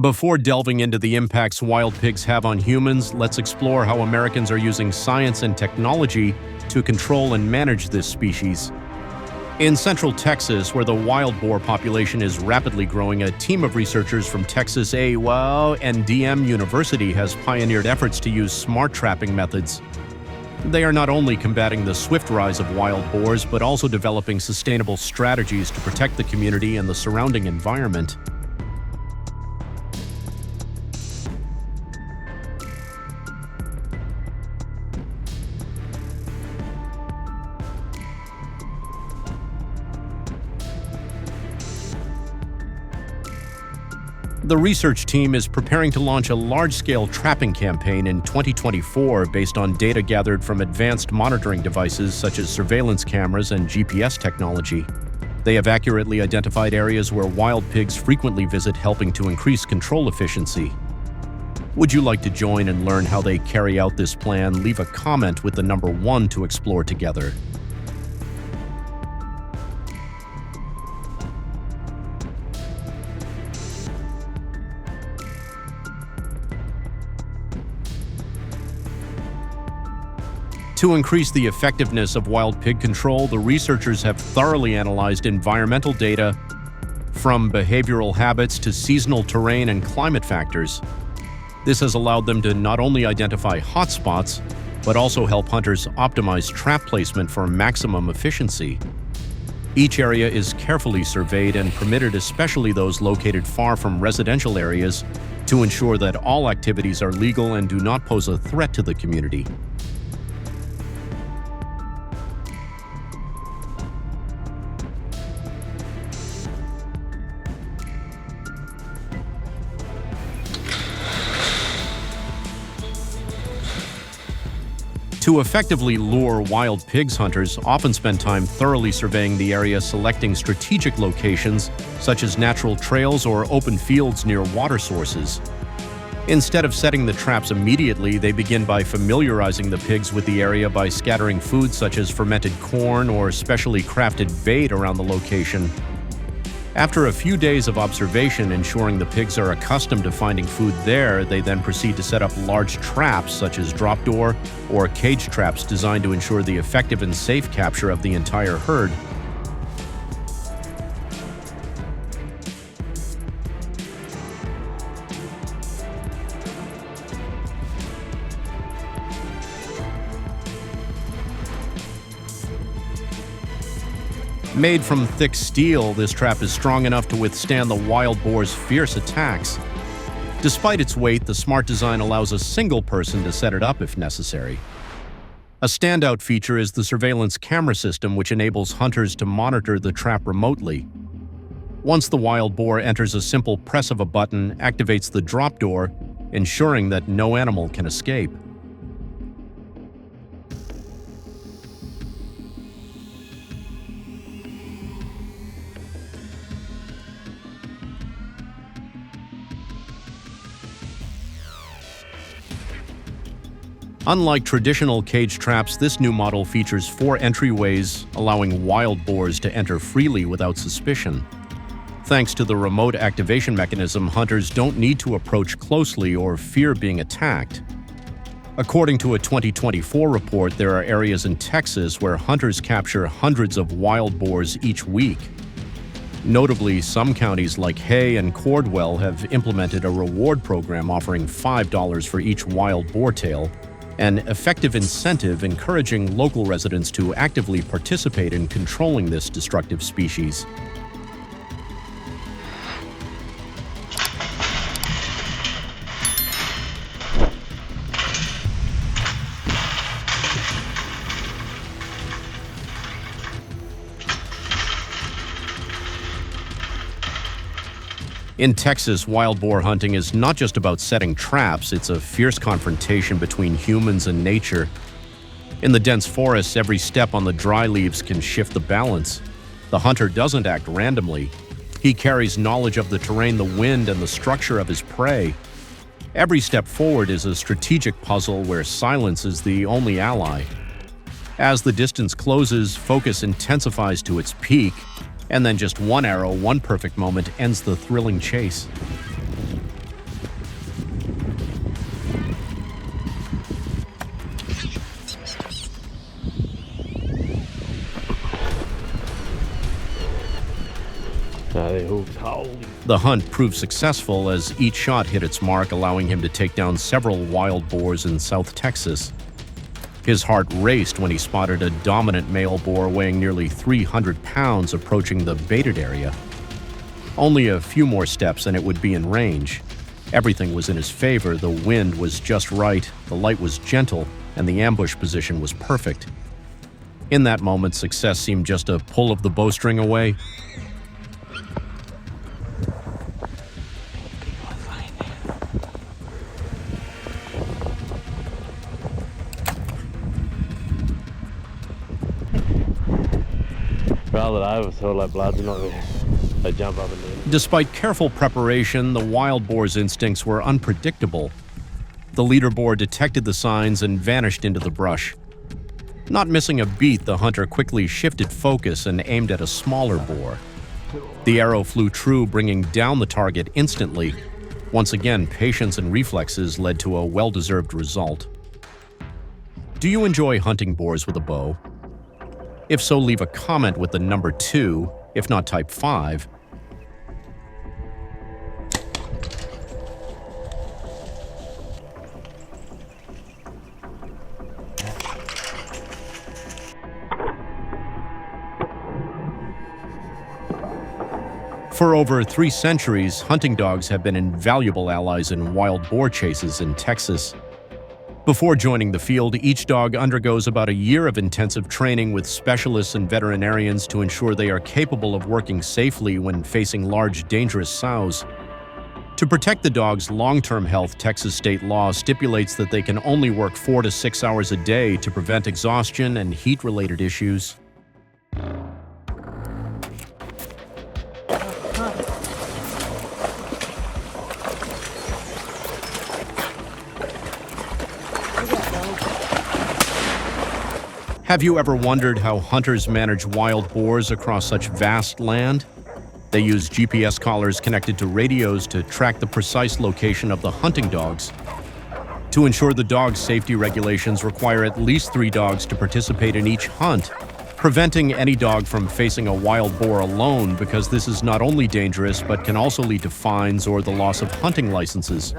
Before delving into the impacts wild pigs have on humans, let's explore how Americans are using science and technology to control and manage this species. In central Texas, where the wild boar population is rapidly growing, a team of researchers from Texas A&M University has pioneered efforts to use smart trapping methods. They are not only combating the swift rise of wild boars, but also developing sustainable strategies to protect the community and the surrounding environment. The research team is preparing to launch a large-scale trapping campaign in 2024 based on data gathered from advanced monitoring devices such as surveillance cameras and GPS technology. They have accurately identified areas where wild pigs frequently visit, helping to increase control efficiency. Would you like to join and learn how they carry out this plan? Leave a comment with the number 1 to explore together. To increase the effectiveness of wild pig control, the researchers have thoroughly analyzed environmental data from behavioral habits to seasonal terrain and climate factors. This has allowed them to not only identify hotspots, but also help hunters optimize trap placement for maximum efficiency. Each area is carefully surveyed and permitted, especially those located far from residential areas, to ensure that all activities are legal and do not pose a threat to the community. To effectively lure wild pigs, hunters often spend time thoroughly surveying the area, selecting strategic locations such as natural trails or open fields near water sources. Instead of setting the traps immediately, they begin by familiarizing the pigs with the area by scattering food such as fermented corn or specially crafted bait around the location. After a few days of observation, ensuring the pigs are accustomed to finding food there, they then proceed to set up large traps such as drop door or cage traps designed to ensure the effective and safe capture of the entire herd. Made from thick steel, this trap is strong enough to withstand the wild boar's fierce attacks. Despite its weight, the smart design allows a single person to set it up if necessary. A standout feature is the surveillance camera system, which enables hunters to monitor the trap remotely. Once the wild boar enters, a simple press of a button activates the drop door, ensuring that no animal can escape. Unlike traditional cage traps, this new model features 4 entryways, allowing wild boars to enter freely without suspicion. Thanks to the remote activation mechanism, hunters don't need to approach closely or fear being attacked. According to a 2024 report, there are areas in Texas where hunters capture hundreds of wild boars each week. Notably, some counties like Hay and Cordwell have implemented a reward program offering $5 for each wild boar tail, an effective incentive encouraging local residents to actively participate in controlling this destructive species. In Texas, wild boar hunting is not just about setting traps, it's a fierce confrontation between humans and nature. In the dense forests, every step on the dry leaves can shift the balance. The hunter doesn't act randomly. He carries knowledge of the terrain, the wind, and the structure of his prey. Every step forward is a strategic puzzle where silence is the only ally. As the distance closes, focus intensifies to its peak, and then just one arrow, one perfect moment ends the thrilling chase. The hunt proved successful as each shot hit its mark, allowing him to take down several wild boars in South Texas. His heart raced when he spotted a dominant male boar weighing nearly 300 pounds approaching the baited area. Only a few more steps and it would be in range. Everything was in his favor, the wind was just right, the light was gentle, and the ambush position was perfect. In that moment, success seemed just a pull of the bowstring away. Despite careful preparation, the wild boar's instincts were unpredictable. The leader boar detected the signs and vanished into the brush. Not missing a beat, the hunter quickly shifted focus and aimed at a smaller boar. The arrow flew true, bringing down the target instantly. Once again, patience and reflexes led to a well-deserved result. Do you enjoy hunting boars with a bow? If so, leave a comment with the number 2, if not type 5. For over 3 centuries, hunting dogs have been invaluable allies in wild boar chases in Texas. Before joining the field, each dog undergoes about a year of intensive training with specialists and veterinarians to ensure they are capable of working safely when facing large, dangerous sows. To protect the dog's long-term health, Texas state law stipulates that they can only work 4 to 6 hours a day to prevent exhaustion and heat-related issues. Have you ever wondered how hunters manage wild boars across such vast land? They use GPS collars connected to radios to track the precise location of the hunting dogs. To ensure the dog's safety, regulations require at least 3 dogs to participate in each hunt, preventing any dog from facing a wild boar alone, because this is not only dangerous but can also lead to fines or the loss of hunting licenses.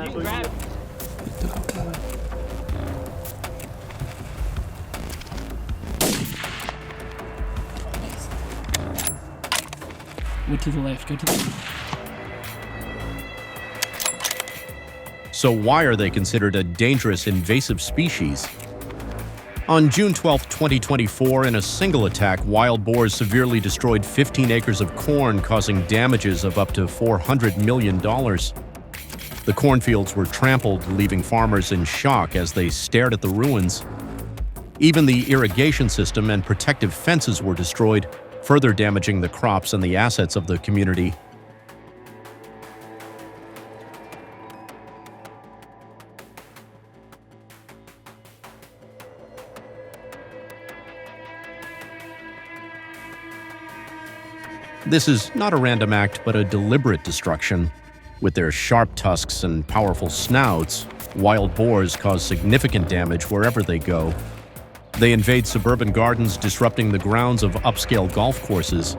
Go to the left, go to the left. So why are they considered a dangerous invasive species? On June 12, 2024, in a single attack, wild boars severely destroyed 15 acres of corn, causing damages of up to $400 million. The cornfields were trampled, leaving farmers in shock as they stared at the ruins. Even the irrigation system and protective fences were destroyed, further damaging the crops and the assets of the community. This is not a random act, but a deliberate destruction. With their sharp tusks and powerful snouts, wild boars cause significant damage wherever they go. They invade suburban gardens, disrupting the grounds of upscale golf courses.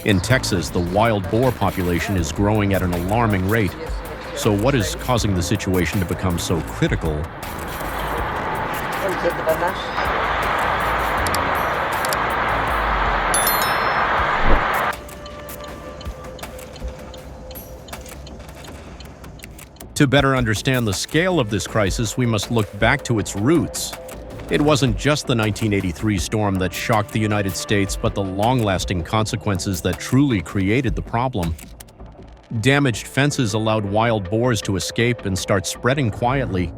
In Texas, the wild boar population is growing at an alarming rate. So what is causing the situation to become so critical? To better understand the scale of this crisis, we must look back to its roots. It wasn't just the 1983 storm that shocked the United States, but the long-lasting consequences that truly created the problem. Damaged fences allowed wild boars to escape and start spreading quietly.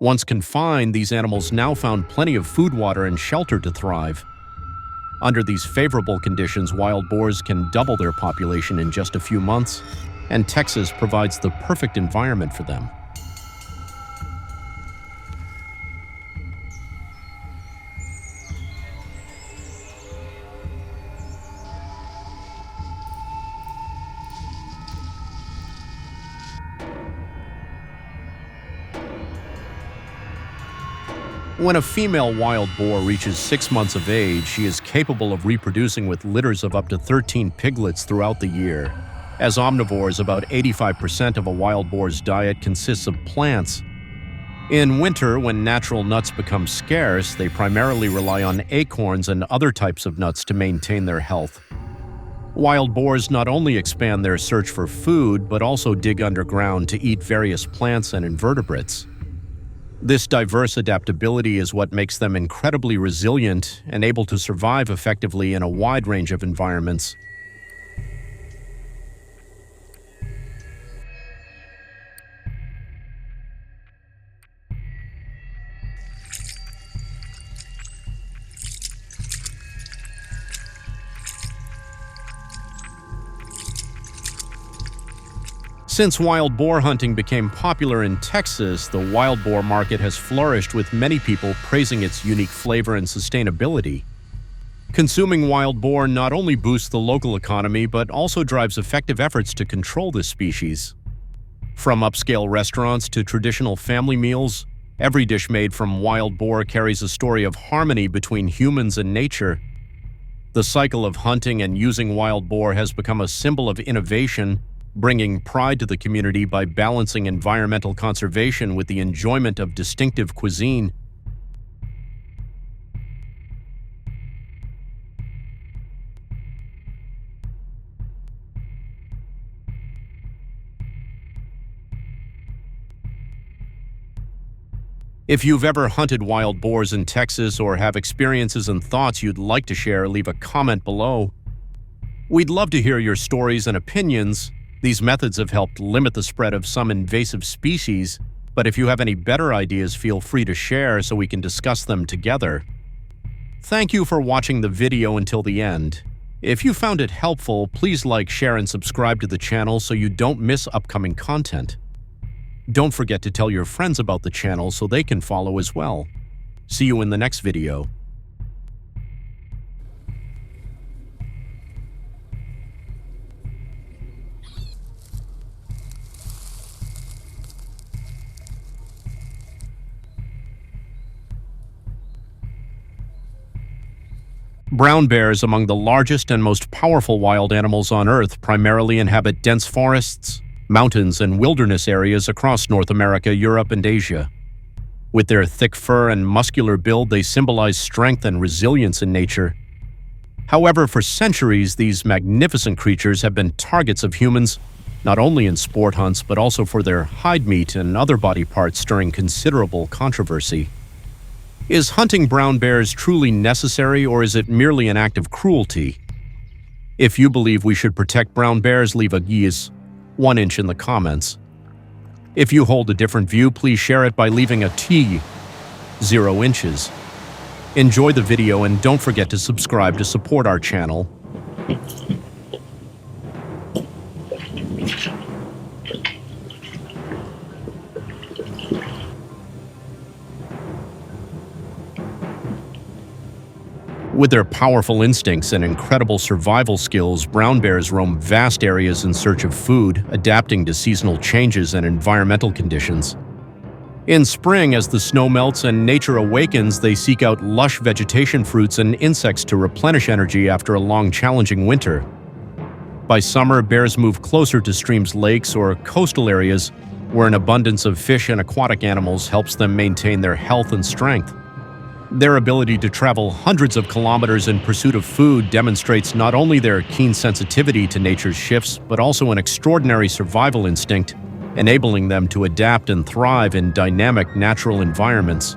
Once confined, these animals now found plenty of food, water, and shelter to thrive. Under these favorable conditions, wild boars can double their population in just a few months, and Texas provides the perfect environment for them. When a female wild boar reaches 6 months of age, she is capable of reproducing with litters of up to 13 piglets throughout the year. As omnivores, about 85% of a wild boar's diet consists of plants. In winter, when natural nuts become scarce, they primarily rely on acorns and other types of nuts to maintain their health. Wild boars not only expand their search for food, but also dig underground to eat various plants and invertebrates. This diverse adaptability is what makes them incredibly resilient and able to survive effectively in a wide range of environments. Since wild boar hunting became popular in Texas, the wild boar market has flourished, with many people praising its unique flavor and sustainability. Consuming wild boar not only boosts the local economy, but also drives effective efforts to control this species. From upscale restaurants to traditional family meals, every dish made from wild boar carries a story of harmony between humans and nature. The cycle of hunting and using wild boar has become a symbol of innovation, bringing pride to the community by balancing environmental conservation with the enjoyment of distinctive cuisine. If you've ever hunted wild boars in Texas or have experiences and thoughts you'd like to share, leave a comment below. We'd love to hear your stories and opinions. These methods have helped limit the spread of some invasive species, but if you have any better ideas, feel free to share so we can discuss them together. Thank you for watching the video until the end. If you found it helpful, please like, share, and subscribe to the channel so you don't miss upcoming content. Don't forget to tell your friends about the channel so they can follow as well. See you in the next video. Brown bears, among the largest and most powerful wild animals on Earth, primarily inhabit dense forests, mountains, and wilderness areas across North America, Europe, and Asia. With their thick fur and muscular build, they symbolize strength and resilience in nature. However, for centuries, these magnificent creatures have been targets of humans, not only in sport hunts, but also for their hide meat and other body parts, stirring considerable controversy. Is hunting brown bears truly necessary, or is it merely an act of cruelty? If you believe we should protect brown bears, leave a yes 1 inch in the comments. If you hold a different view, please share it by leaving a T 0 inches. Enjoy the video and don't forget to subscribe to support our channel. With their powerful instincts and incredible survival skills, brown bears roam vast areas in search of food, adapting to seasonal changes and environmental conditions. In spring, as the snow melts and nature awakens, they seek out lush vegetation, fruits, and insects to replenish energy after a long, challenging winter. By summer, bears move closer to streams, lakes, or coastal areas where an abundance of fish and aquatic animals helps them maintain their health and strength. Their ability to travel hundreds of kilometers in pursuit of food demonstrates not only their keen sensitivity to nature's shifts, but also an extraordinary survival instinct, enabling them to adapt and thrive in dynamic natural environments.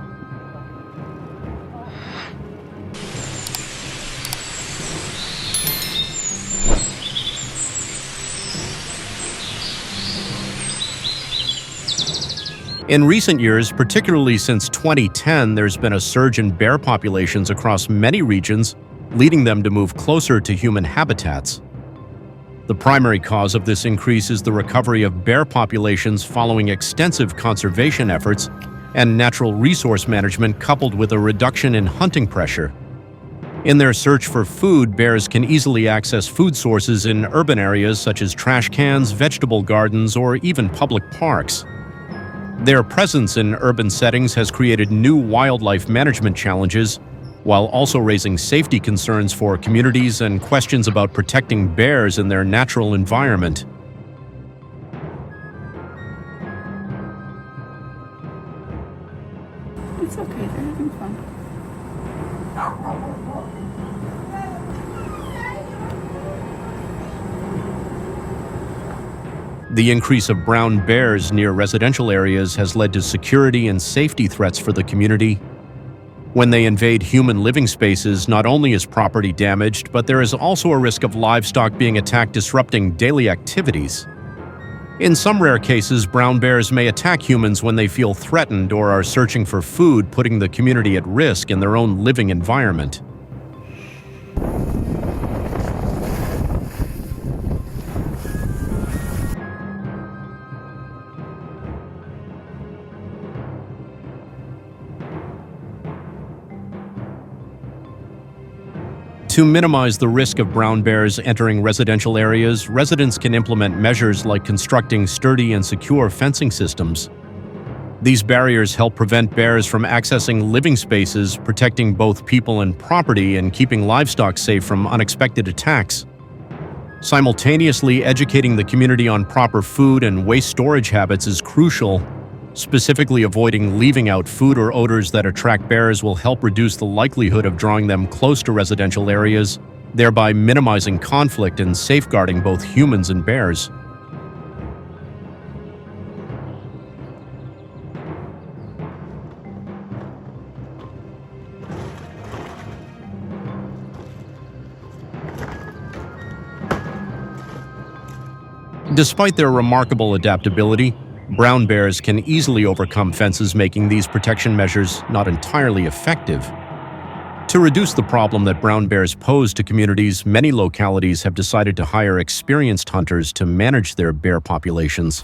In recent years, particularly since 2010, there's been a surge in bear populations across many regions, leading them to move closer to human habitats. The primary cause of this increase is the recovery of bear populations following extensive conservation efforts and natural resource management, coupled with a reduction in hunting pressure. In their search for food, bears can easily access food sources in urban areas such as trash cans, vegetable gardens, or even public parks. Their presence in urban settings has created new wildlife management challenges, while also raising safety concerns for communities and questions about protecting bears in their natural environment. It's okay, they're having fun. The increase of brown bears near residential areas has led to security and safety threats for the community. When they invade human living spaces, not only is property damaged, but there is also a risk of livestock being attacked, disrupting daily activities. In some rare cases, brown bears may attack humans when they feel threatened or are searching for food, putting the community at risk in their own living environment. To minimize the risk of brown bears entering residential areas, residents can implement measures like constructing sturdy and secure fencing systems. These barriers help prevent bears from accessing living spaces, protecting both people and property, and keeping livestock safe from unexpected attacks. Simultaneously, educating the community on proper food and waste storage habits is crucial. Specifically, avoiding leaving out food or odors that attract bears will help reduce the likelihood of drawing them close to residential areas, thereby minimizing conflict and safeguarding both humans and bears. Despite their remarkable adaptability, brown bears can easily overcome fences, making these protection measures not entirely effective. To reduce the problem that brown bears pose to communities, many localities have decided to hire experienced hunters to manage their bear populations.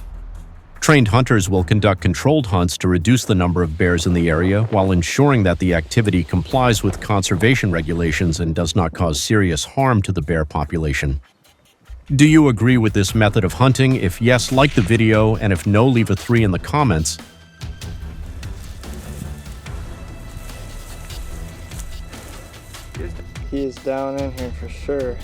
Trained hunters will conduct controlled hunts to reduce the number of bears in the area while ensuring that the activity complies with conservation regulations and does not cause serious harm to the bear population. Do you agree with this method of hunting? If yes, like the video, and if no, leave a 3 in the comments. He is down in here for sure.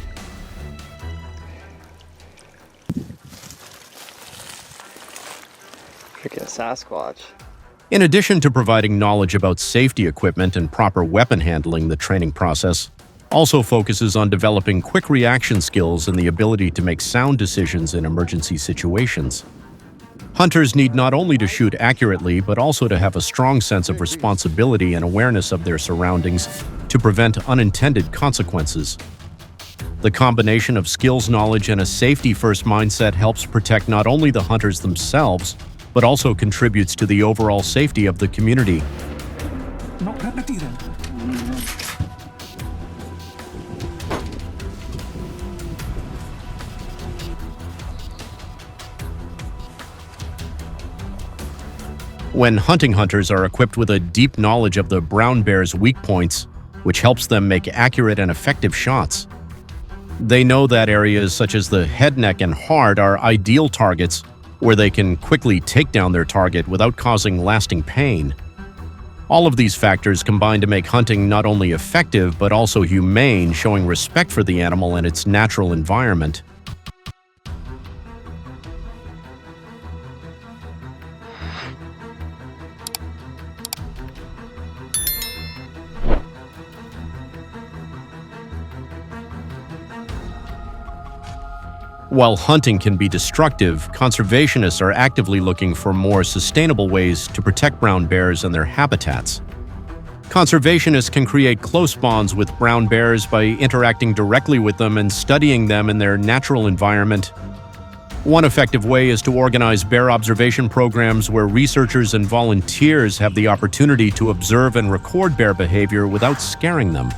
Freaking Sasquatch. In addition to providing knowledge about safety equipment and proper weapon handling, the training process also focuses on developing quick reaction skills and the ability to make sound decisions in emergency situations. Hunters need not only to shoot accurately, but also to have a strong sense of responsibility and awareness of their surroundings to prevent unintended consequences. The combination of skills, knowledge, and a safety-first mindset helps protect not only the hunters themselves, but also contributes to the overall safety of the community. When hunting hunters are equipped with a deep knowledge of the brown bear's weak points, which helps them make accurate and effective shots. They know that areas such as the head, neck, and heart are ideal targets where they can quickly take down their target without causing lasting pain. All of these factors combine to make hunting not only effective but also humane, showing respect for the animal and its natural environment. While hunting can be destructive, conservationists are actively looking for more sustainable ways to protect brown bears and their habitats. Conservationists can create close bonds with brown bears by interacting directly with them and studying them in their natural environment. One effective way is to organize bear observation programs where researchers and volunteers have the opportunity to observe and record bear behavior without scaring them.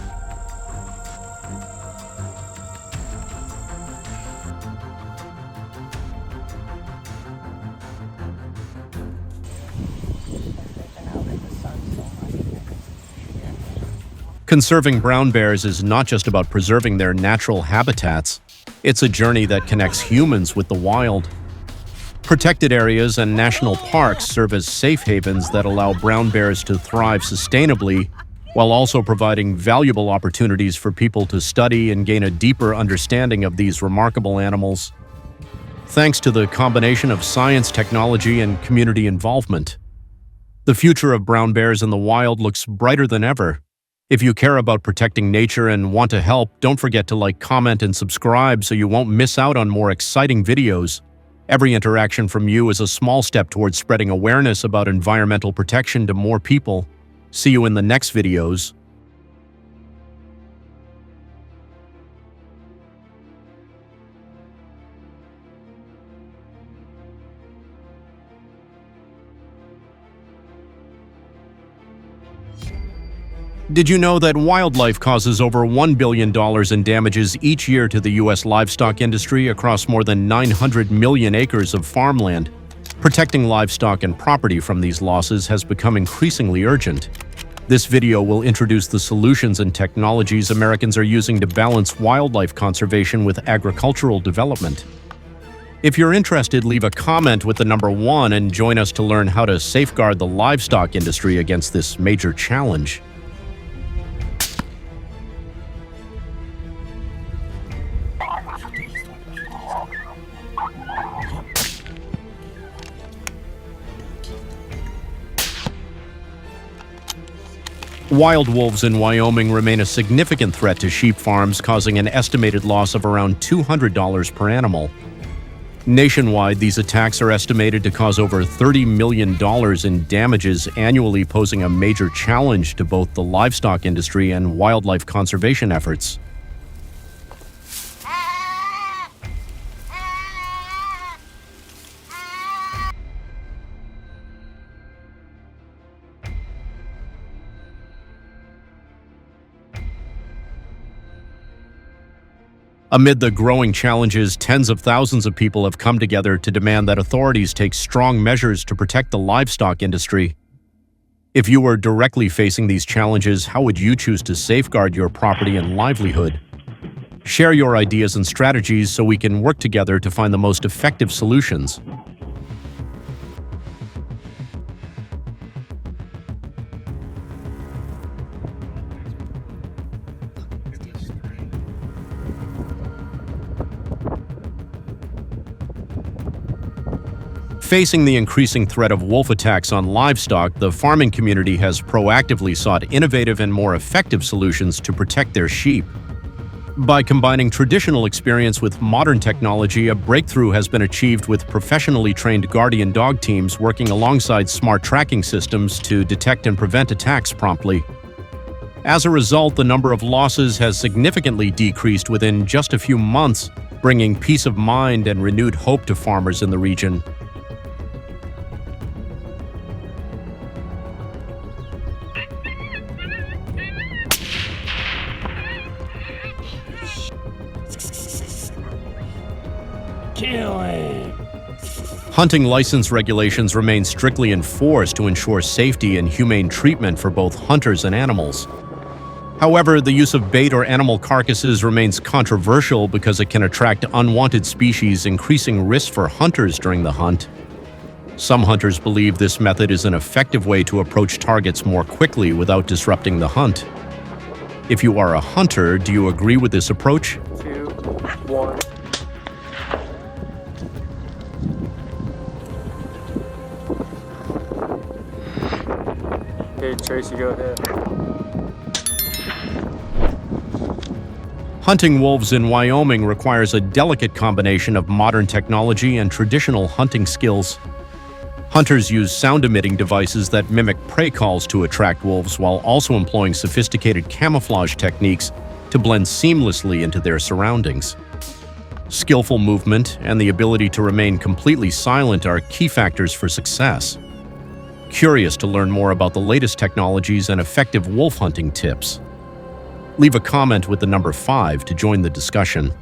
Conserving brown bears is not just about preserving their natural habitats. It's a journey that connects humans with the wild. Protected areas and national parks serve as safe havens that allow brown bears to thrive sustainably, while also providing valuable opportunities for people to study and gain a deeper understanding of these remarkable animals. Thanks to the combination of science, technology, and community involvement, the future of brown bears in the wild looks brighter than ever. If you care about protecting nature and want to help, don't forget to like, comment, and subscribe so you won't miss out on more exciting videos. Every interaction from you is a small step towards spreading awareness about environmental protection to more people. See you in the next videos. Did you know that wildlife causes over $1 billion in damages each year to the U.S. livestock industry across more than 900 million acres of farmland? Protecting livestock and property from these losses has become increasingly urgent. This video will introduce the solutions and technologies Americans are using to balance wildlife conservation with agricultural development. If you're interested, leave a comment with the number 1 and join us to learn how to safeguard the livestock industry against this major challenge. Wild wolves in Wyoming remain a significant threat to sheep farms, causing an estimated loss of around $200 per animal. Nationwide, these attacks are estimated to cause over $30 million in damages annually, posing a major challenge to both the livestock industry and wildlife conservation efforts. Amid the growing challenges, tens of thousands of people have come together to demand that authorities take strong measures to protect the livestock industry. If you were directly facing these challenges, how would you choose to safeguard your property and livelihood? Share your ideas and strategies so we can work together to find the most effective solutions. Facing the increasing threat of wolf attacks on livestock, the farming community has proactively sought innovative and more effective solutions to protect their sheep. By combining traditional experience with modern technology, a breakthrough has been achieved with professionally trained guardian dog teams working alongside smart tracking systems to detect and prevent attacks promptly. As a result, the number of losses has significantly decreased within just a few months, bringing peace of mind and renewed hope to farmers in the region. Kill him! Hunting license regulations remain strictly enforced to ensure safety and humane treatment for both hunters and animals. However, the use of bait or animal carcasses remains controversial because it can attract unwanted species, increasing risks for hunters during the hunt. Some hunters believe this method is an effective way to approach targets more quickly without disrupting the hunt. If you are a hunter, do you agree with this approach? 2, 1. Okay, Tracy, go ahead. Hunting wolves in Wyoming requires a delicate combination of modern technology and traditional hunting skills. Hunters use sound-emitting devices that mimic prey calls to attract wolves, while also employing sophisticated camouflage techniques to blend seamlessly into their surroundings. Skillful movement and the ability to remain completely silent are key factors for success. Curious to learn more about the latest technologies and effective wolf hunting tips? Leave a comment with the number 5 to join the discussion.